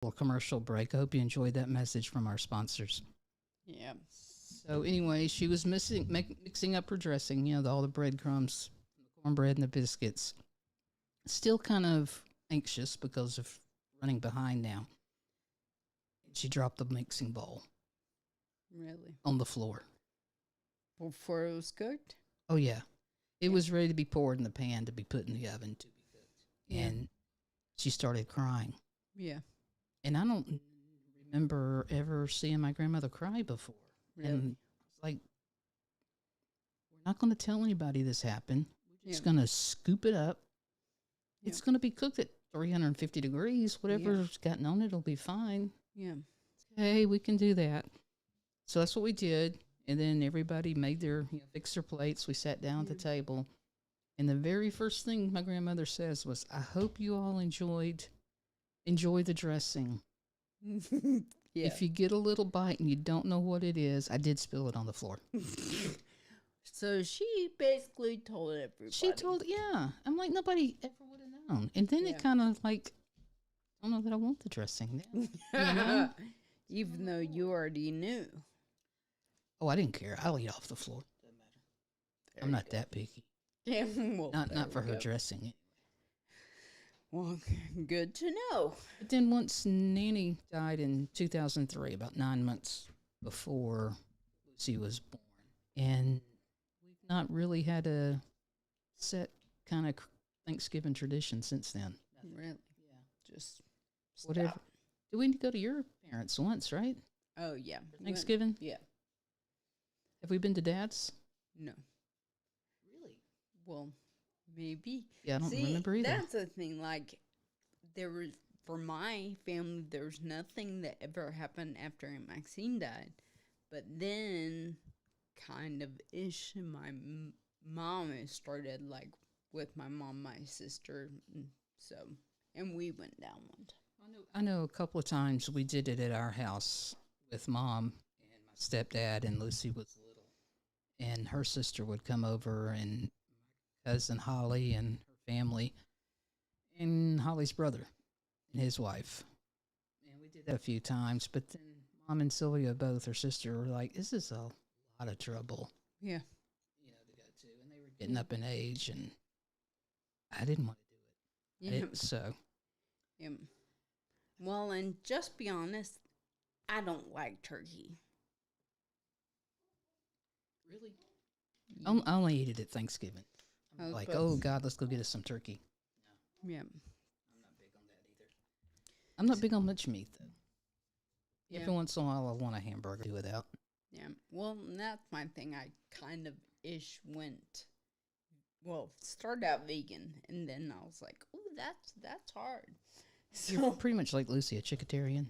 little commercial break. I hope you enjoyed that message from our sponsors. Yeah. So anyway, she was mixing up her dressing, all the breadcrumbs, the cornbread, and the biscuits. Still kind of anxious because of running behind now. She dropped the mixing bowl Really? on the floor. Before it was cooked? Oh yeah, it Yeah. was ready to be poured in the pan to be put in the oven to be cooked, Yeah. and she started crying. Yeah. And I don't remember ever seeing my grandmother cry before. Really? And it's like, we're not going to tell anybody this happened. We're just Yeah. going to scoop it up. Yeah. It's going to be cooked at 350 degrees. Whatever's gotten on it will be fine. Yeah. Hey, we can do that. So that's what we did. And then everybody made fixed their plates. We sat down at the table. And the very first thing my grandmother says was, I hope you all enjoy the dressing. Yeah. If you get a little bite and you don't know what it is, I did spill it on the floor. So she basically told everybody. She told, yeah. I'm like, nobody ever would have known. And then Yeah. it kind of like, I don't know that I want the dressing now. You know? Even though you already knew. Oh, I didn't care. I'll eat off the floor. Doesn't matter. There I'm you not go. that picky. Yeah, well, Not there for we her go. dressing. Well, good to know. But then once Nanny died in 2003, about 9 months before Lucy was born, and we've not really had a set kind of Thanksgiving tradition since then. Really? Yeah. Just Whatever. stop. Did we go to your parents once, right? Oh, yeah. For Thanksgiving? Yeah. Have we been to Dad's? No. Really? Well, maybe. Yeah, I don't See, remember either. That's the thing. Like, there was, for my family, there's nothing that ever happened after Aunt Maxine died. But then, kind of ish, my mom started, like, with my mom, my sister. And we went down one time. I know a couple of times we did it at our house with Mom and my stepdad, and Lucy was little. And her sister would come over, and my cousin Holly and her family, and Holly's brother and his wife. And we did that a few times, but then Mom and Sylvia, both her sister, were like, this is a lot of trouble. Yeah. To go to. And they were getting up in age, and I didn't want to do it. Yeah. So. Yeah. Well, and just be honest, I don't like turkey. Really? I only eat it at Thanksgiving. I'm like, oh God, let's go get us some turkey. No. Yeah. I'm not big on that either. I'm not big on much meat though. Yeah. Every once in a while I want a hamburger to do without. Yeah. Well, that's my thing. I kind of started out vegan, and then I was like, oh, that's hard. You're pretty much like Lucy, a chickatarian.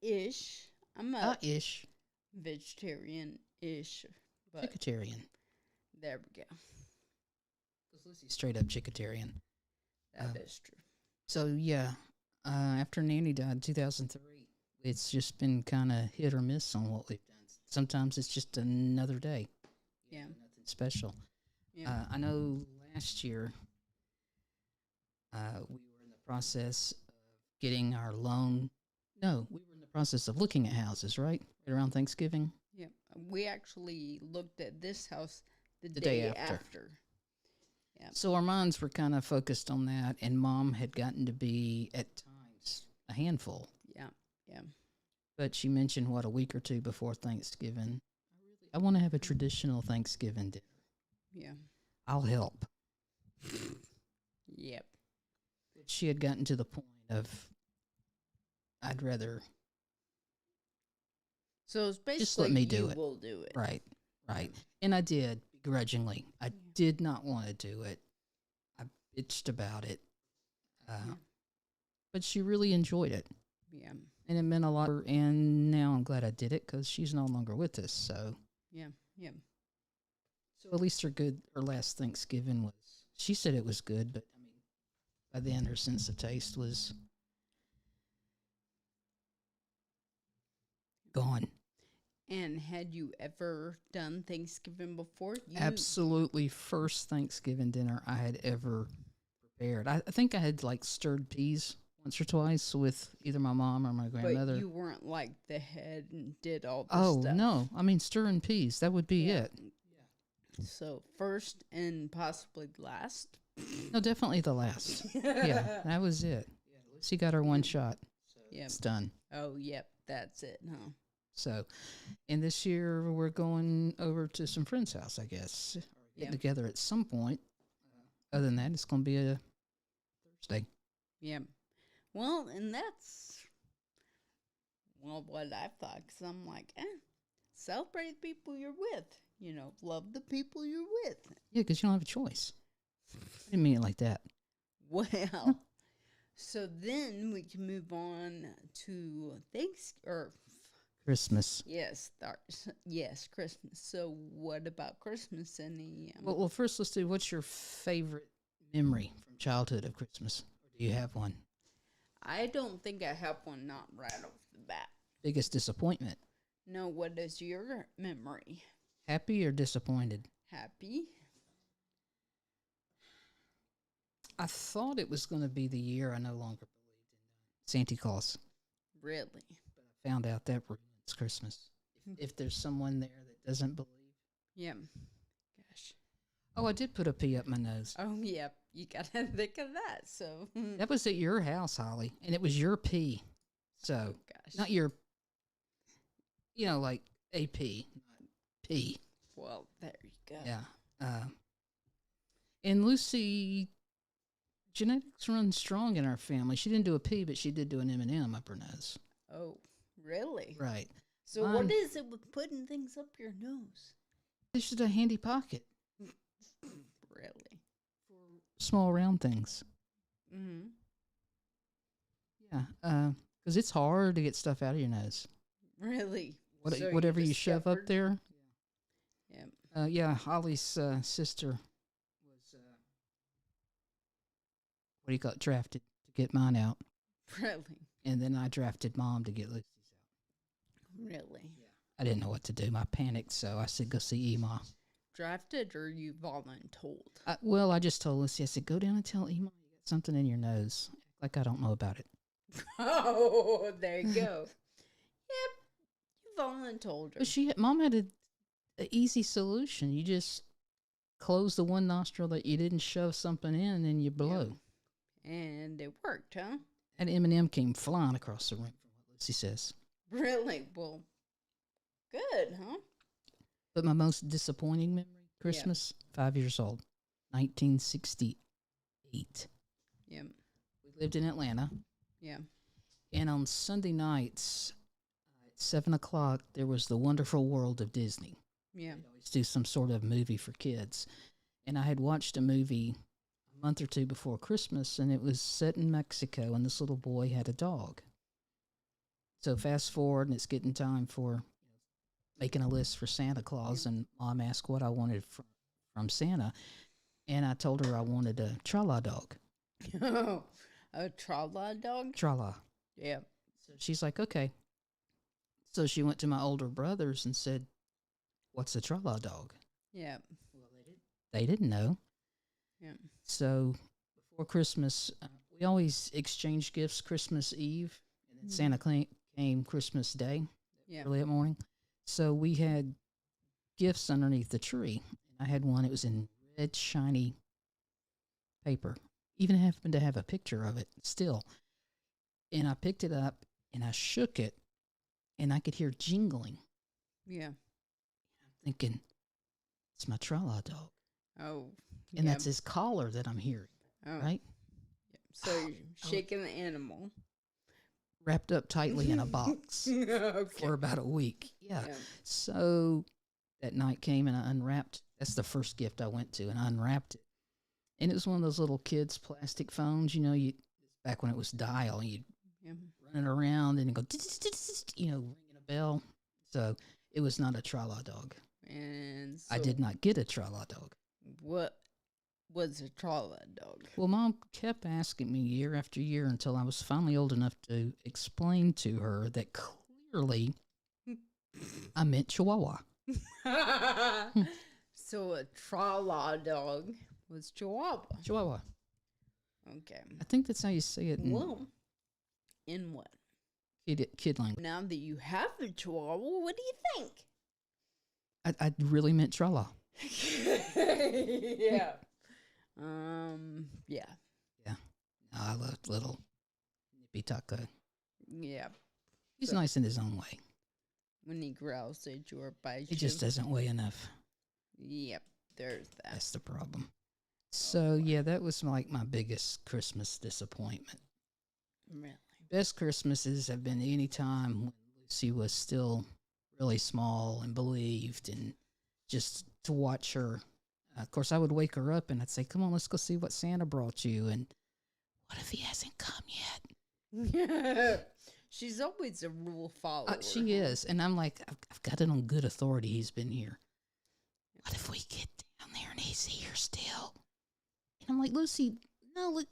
Ish. I'm a Ish. vegetarian-ish. But Chickatarian. there we go. Because Lucy's straight up chickatarian. That is true. So yeah, after Nanny died in 2003, it's just been kind of hit or miss on what we've done. Sometimes it's just another day. Yeah. Nothing special. Yeah. I know last year we were in the process of getting our loan. No, we were in the process of looking at houses, right around Thanksgiving. Yeah. We actually looked at this house the day day after. after. Yeah. So our minds were kind of focused on that, and Mom had gotten to be, at times, a handful. Yeah. Yeah. But she mentioned, a week or two before Thanksgiving, I want to have a traditional Thanksgiving dinner. Yeah. I'll help. Yep. She had gotten to the point of, I'd rather... So it's basically Just let me do it. will do it. Right. And I did, begrudgingly. I did not want to do it. I bitched about it. But she really enjoyed it. Yeah. And it meant a lot to her, and now I'm glad I did it because she's no longer with us. So Yeah. Yeah. at least her last Thanksgiving was, she said it was good, but I mean, by then her sense of taste was gone. And had you ever done Thanksgiving before? Absolutely first Thanksgiving dinner I had ever prepared. I think I had like stirred peas once or twice with either my mom or my grandmother. But you weren't like the head and did all the Oh stuff. no, I mean stirring peas. That would be Yeah. it. So first and possibly last. No, definitely the last. Yeah, that was it. Lucy got her one shot. Yep. It's done. Oh, yep. That's it, huh? So, and this year we're going over to some friends' house, I guess. Get Yep. together at some point. Other than that, it's going to be a Thursday. Yep. Well, and that's, well, what I thought. Because I'm like, celebrate the people you're with. You know, love the people you're with. Yeah, because you don't have a choice. I didn't mean it like that. Well, so then we can move on to Christmas. Yes, yes, Christmas. So what about Christmas? Any? Well, first let's do, what's your favorite memory from childhood of Christmas? Or do you have one? I don't think I have one, not right off the bat. Biggest disappointment? No, what is your memory? Happy or disappointed? Happy? I thought it was going to be the year I no longer believed in Santa Claus. Really? But I found out that ruins Christmas. If there's someone there that doesn't believe. Yeah. Gosh. Oh, I did put a pee up my nose. Oh, yep. You got to think of that. So. That was at your house, Holly, and it was your pee. So, Gosh. not your, like a pee, not pee. Well, there you go. Yeah. And Lucy, genetics run strong in our family. She didn't do a pee, but she did do an M&M up her nose. Oh, really? Right. So what is it with putting things up your nose? It's just a handy pocket. Really? Small round things. Mm-hmm. Yeah. Because it's hard to get stuff out of your nose. Really? Whatever you shove up there. Yeah. Yeah, Holly's sister was, what do you call it, drafted to get mine out. Really? And then I drafted Mom to get Lucy's out. Really? Yeah. I didn't know what to do. I panicked, so I said, go see Ema. Drafted or you voluntold? Well, I just told Lucy, I said, go down and tell Ema you got something in your nose. Like I don't know about it. Oh, there you go. Yep. You voluntold her. But Mom had an easy solution. You just close the one nostril that you didn't shove something in and you blow. Yeah. And it worked, huh? And M&M came flying across the room from what Lucy says. Really? Well, good, huh? But my most disappointing memory, Christmas, 5 years old, 1968. Yeah. We lived in Atlanta. Yeah. And on Sunday nights at 7 o'clock, there was The Wonderful World of Disney. Yeah. They'd always do some sort of movie for kids. And I had watched a movie a month or two before Christmas, and it was set in Mexico, and this little boy had a dog. So fast forward, and it's getting time for making a list for Santa Claus, and Mom asked what I wanted from Santa, and I told her I wanted a Tra-La dog. Oh, a Tra-La dog? Tra-La. Yeah. So she's like, okay. So she went to my older brothers and said, what's a Tra-La dog? Yeah. Well, they didn't know. Yeah. So before Christmas, we always exchanged gifts Christmas Eve, and then Santa came Christmas Day, early that morning. So we had gifts underneath the tree. I had one, it was in red, shiny paper. Even happened to have a picture of it still. And I picked it up, and I shook it, and I could hear jingling. Yeah. I'm thinking, it's my Tra-La dog. Oh. And that's his collar that I'm hearing, right? Yep. So you're shaking the animal. Wrapped up tightly in a box for about a week. Yeah. So that night came, and I unwrapped. That's the first gift I went to, and I unwrapped it. And it was one of those little kids' plastic phones, back when it was dial. You'd run it around and go, ringing a bell. So it was not a Tra-La dog. And so I did not get a Tra-La dog. What was a Tra-La dog? Well, Mom kept asking me year after year until I was finally old enough to explain to her that clearly I meant Chihuahua. So a Tra-La dog was Chihuahua. Chihuahua. Okay. I think that's how you say it in In what? Kid language. Now that you have a chihuahua, what do you think? I really meant Trella. Yeah. Yeah. Yeah. No, I love little Nippy Tucka. Yeah. He's So- nice in his own way. When he growls at you or bites He you. just doesn't weigh enough. Yep. There's that. That's the problem. So, yeah, that was like my biggest Christmas disappointment. Really. Best Christmases have been any time when Lucy was still really small and believed, and just to watch her. Of course, I would wake her up and I'd say, "Come on, let's go see what Santa brought you." And what if he hasn't come yet? She's always a rule follower. She is. And I'm like, I've got it on good authority. He's been here. What if we get down there and he's here still? And I'm like, Lucy, no, look,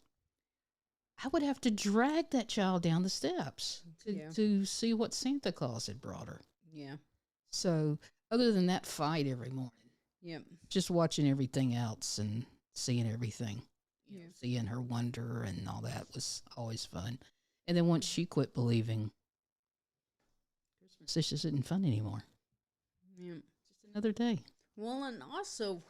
I would have to drag that child down the steps to see what Santa Claus had brought her. Yeah. So other than that fight every morning, Yep. just watching everything else and seeing everything, Yeah. seeing her wonder and all that was always fun. And then once she quit believing, Christmas just isn't fun anymore. Yeah. Just another day. Well, and also